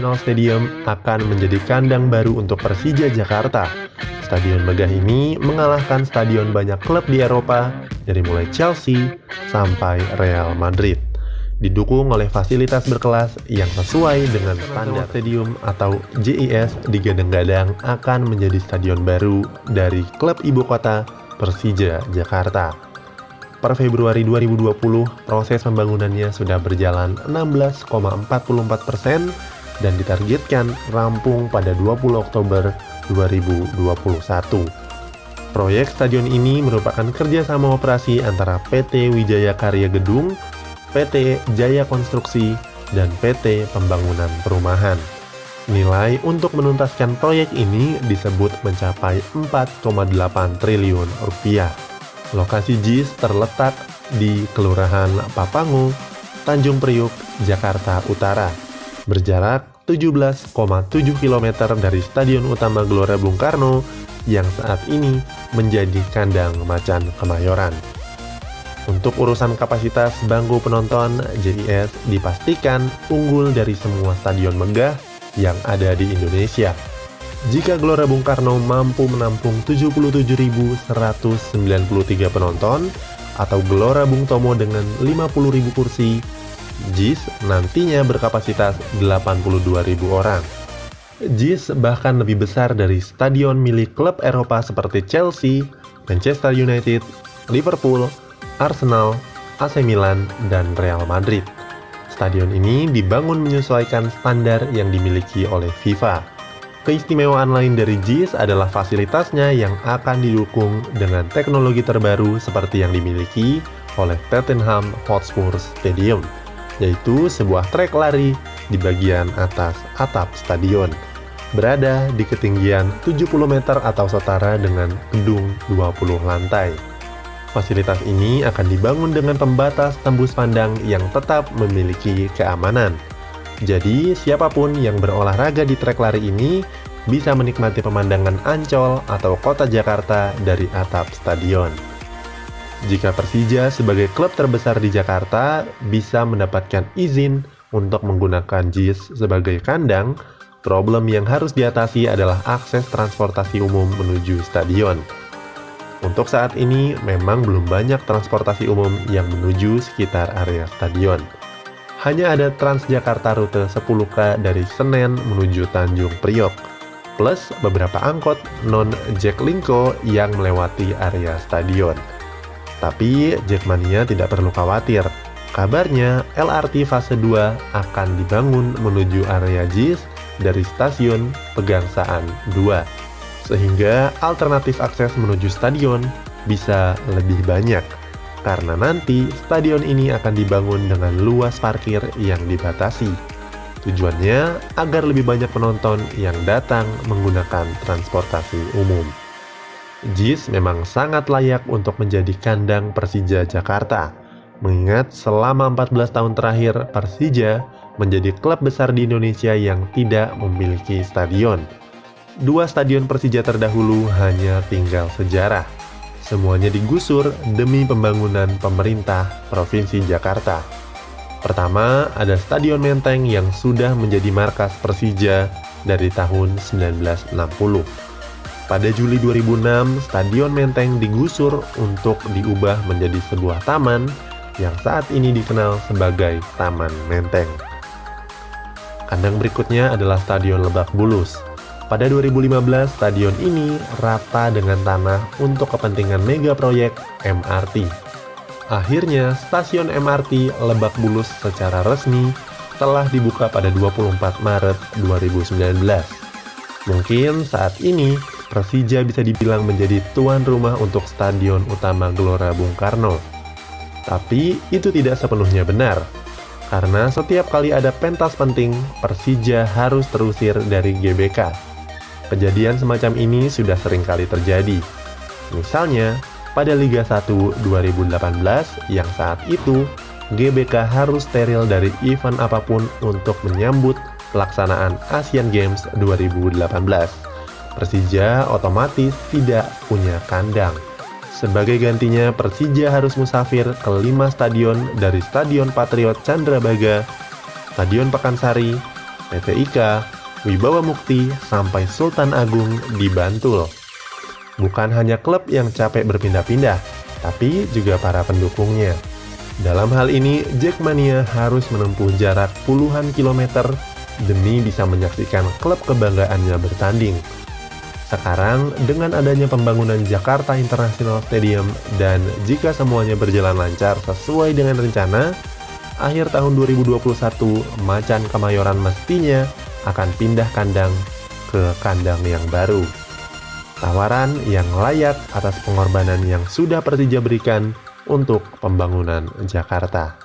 National Stadium akan menjadi kandang baru untuk Persija Jakarta. Stadion megah ini mengalahkan stadion banyak klub di Eropa, dari mulai Chelsea sampai Real Madrid. Didukung oleh fasilitas berkelas yang sesuai dengan standar stadium atau JIS, digadang-gadang akan menjadi stadion baru dari klub ibu kota Persija Jakarta. Per Februari 2020, proses pembangunannya sudah berjalan 16,44% dan ditargetkan rampung pada 20 Oktober 2021. Proyek stadion ini merupakan kerjasama operasi antara PT Wijaya Karya Gedung, PT Jaya Konstruksi, dan PT Pembangunan Perumahan. Nilai untuk menuntaskan proyek ini disebut mencapai 4,8 triliun rupiah. Lokasi JIS terletak di Kelurahan Papangu, Tanjung Priuk, Jakarta Utara, berjarak 17,7 km dari Stadion Utama Gelora Bung Karno yang saat ini menjadi kandang macan Kemayoran. Untuk urusan kapasitas bangku penonton, JIS dipastikan unggul dari semua stadion megah yang ada di Indonesia. Jika Gelora Bung Karno mampu menampung 77.193 penonton, atau Gelora Bung Tomo dengan 50.000 kursi, JIS nantinya berkapasitas 82.000 orang. JIS bahkan lebih besar dari stadion milik klub Eropa seperti Chelsea, Manchester United, Liverpool, Arsenal, AC Milan, dan Real Madrid. Stadion ini dibangun menyesuaikan standar yang dimiliki oleh FIFA. Keistimewaan lain dari JIS adalah fasilitasnya yang akan didukung dengan teknologi terbaru seperti yang dimiliki oleh Tottenham Hotspur Stadium, yaitu sebuah trek lari di bagian atas atap stadion, berada di ketinggian 70 meter atau setara dengan gedung 20 lantai. Fasilitas ini akan dibangun dengan pembatas tembus pandang yang tetap memiliki keamanan. Jadi, siapapun yang berolahraga di trek lari ini bisa menikmati pemandangan Ancol atau kota Jakarta dari atap stadion. Jika Persija sebagai klub terbesar di Jakarta bisa mendapatkan izin untuk menggunakan JIS sebagai kandang, problem yang harus diatasi adalah akses transportasi umum menuju stadion. Untuk saat ini, memang belum banyak transportasi umum yang menuju sekitar area stadion. Hanya ada Transjakarta rute 10K dari Senen menuju Tanjung Priok, plus beberapa angkot non-Jaklingko yang melewati area stadion. Tapi Jackmania tidak perlu khawatir. Kabarnya LRT fase 2 akan dibangun menuju area JIS dari stasiun Pegangsaan 2. Sehingga alternatif akses menuju stadion bisa lebih banyak. Karena nanti stadion ini akan dibangun dengan luas parkir yang dibatasi. Tujuannya agar lebih banyak penonton yang datang menggunakan transportasi umum. JIS memang sangat layak untuk menjadi kandang Persija Jakarta, mengingat selama 14 tahun terakhir Persija menjadi klub besar di Indonesia yang tidak memiliki stadion. 2 stadion Persija terdahulu hanya tinggal sejarah. Semuanya digusur demi pembangunan pemerintah Provinsi Jakarta. Pertama, ada Stadion Menteng yang sudah menjadi markas Persija dari tahun 1960. Pada Juli 2006, Stadion Menteng digusur untuk diubah menjadi sebuah taman yang saat ini dikenal sebagai Taman Menteng. Kandang berikutnya adalah Stadion Lebak Bulus. Pada 2015, stadion ini rata dengan tanah untuk kepentingan mega proyek MRT. Akhirnya, stasiun MRT Lebak Bulus secara resmi telah dibuka pada 24 Maret 2019. Mungkin saat ini, Persija bisa dibilang menjadi tuan rumah untuk Stadion Utama Gelora Bung Karno. Tapi, itu tidak sepenuhnya benar. Karena setiap kali ada pentas penting, Persija harus terusir dari GBK. Kejadian semacam ini sudah sering kali terjadi. Misalnya, pada Liga 1 2018 yang saat itu, GBK harus steril dari event apapun untuk menyambut pelaksanaan Asian Games 2018. Persija otomatis tidak punya kandang. Sebagai gantinya, Persija harus musafir ke 5 stadion dari Stadion Patriot Candrabaga, Stadion Pakansari, PT IKA, Wibawa Mukti, sampai Sultan Agung di Bantul. Bukan hanya klub yang capek berpindah-pindah, tapi juga para pendukungnya. Dalam hal ini, Jackmania harus menempuh jarak puluhan kilometer demi bisa menyaksikan klub kebanggaannya bertanding. Sekarang, dengan adanya pembangunan Jakarta International Stadium dan jika semuanya berjalan lancar sesuai dengan rencana, akhir tahun 2021, Macan Kemayoran mestinya akan pindah kandang ke kandang yang baru. Tawaran yang layak atas pengorbanan yang sudah Persija berikan untuk pembangunan Jakarta.